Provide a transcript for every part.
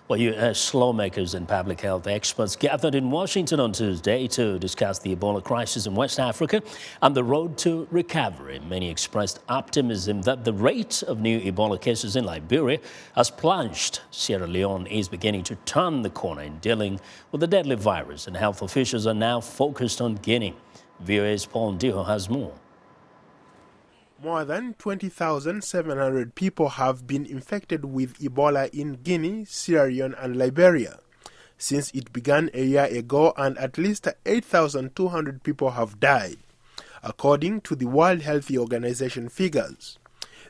Well, U.S. lawmakers and public health experts gathered in Washington on Tuesday to discuss the Ebola crisis in West Africa and the road to recovery. Many expressed optimism that the rate of new Ebola cases in Liberia has plunged. Sierra Leone is beginning to turn the corner in dealing with the deadly virus, and health officials are now focused on Guinea. VOA's Ndiho has more. More than 20,700 people have been infected with Ebola in Guinea, Sierra Leone and Liberia since it began a year ago, and at least 8,200 people have died, according to the World Health Organization figures.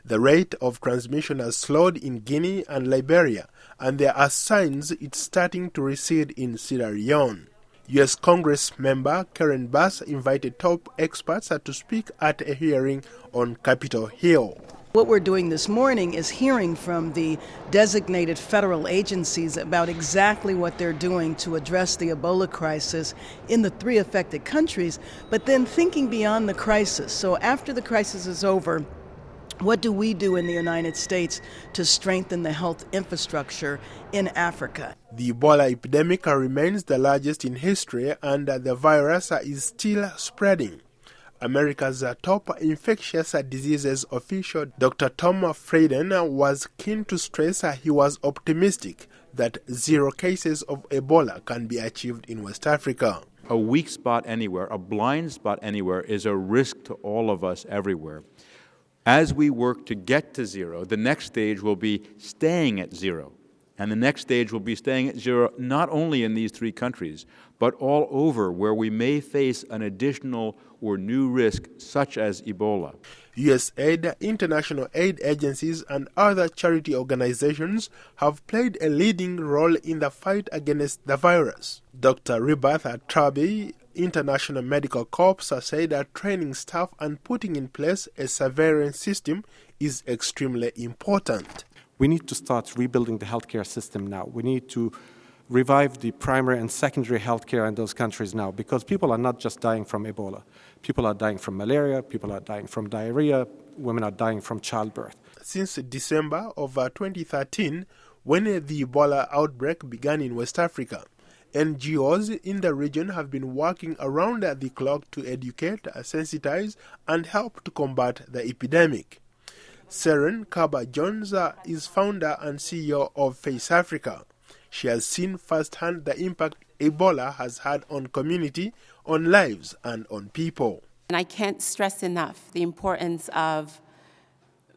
The rate of transmission has slowed in Guinea and Liberia, and there are signs it's starting to recede in Sierra Leone. U.S. Congress member Karen Bass invited top experts to speak at a hearing on Capitol Hill. What we're doing this morning is hearing from the designated federal agencies about exactly what they're doing to address the Ebola crisis in the 3 affected countries, but then thinking beyond the crisis. So after the crisis is over, what do we do in the United States to strengthen the health infrastructure in Africa? The Ebola epidemic remains the largest in history, and the virus is still spreading. America's top infectious diseases official, Dr. Tom Frieden, was keen to stress he was optimistic that 0 cases of Ebola can be achieved in West Africa. A weak spot anywhere, a blind spot anywhere, is a risk to all of us everywhere. As we work to get to 0, the next stage will be staying at 0. And the next stage will be staying at 0 not only in these 3 countries, but all over where we may face an additional or new risk such as Ebola. USAID, international aid agencies and other charity organizations have played a leading role in the fight against the virus. Dr. Ribath Trabi, International Medical Corps, said that training staff and putting in place a surveillance system is extremely important. We need to start rebuilding the healthcare system now. We need to revive the primary and secondary healthcare in those countries now, because people are not just dying from Ebola. People are dying from malaria, people are dying from diarrhea, women are dying from childbirth. Since December of 2013, when the Ebola outbreak began in West Africa, NGOs in the region have been working around the clock to educate, sensitize, and help to combat the epidemic. Seren Kaba-Jones is founder and CEO of Face Africa. She has seen firsthand the impact Ebola has had on community, on lives, and on people. And I can't stress enough the importance of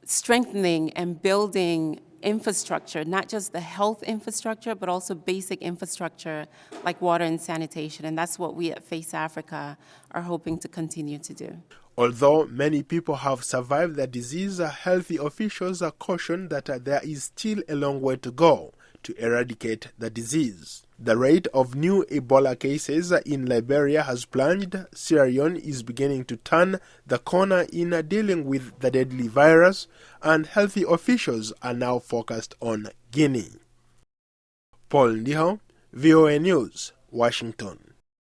strengthening and building infrastructure, not just the health infrastructure, but also basic infrastructure like water and sanitation. And that's what we at Face Africa are hoping to continue to do. Although many people have survived the disease, healthy officials caution that there is still a long way to go to eradicate the disease. The rate of new Ebola cases in Liberia has plunged. Sierra Leone is beginning to turn the corner in dealing with the deadly virus, and healthy officials are now focused on Guinea. Ndiho, VOA News, Washington.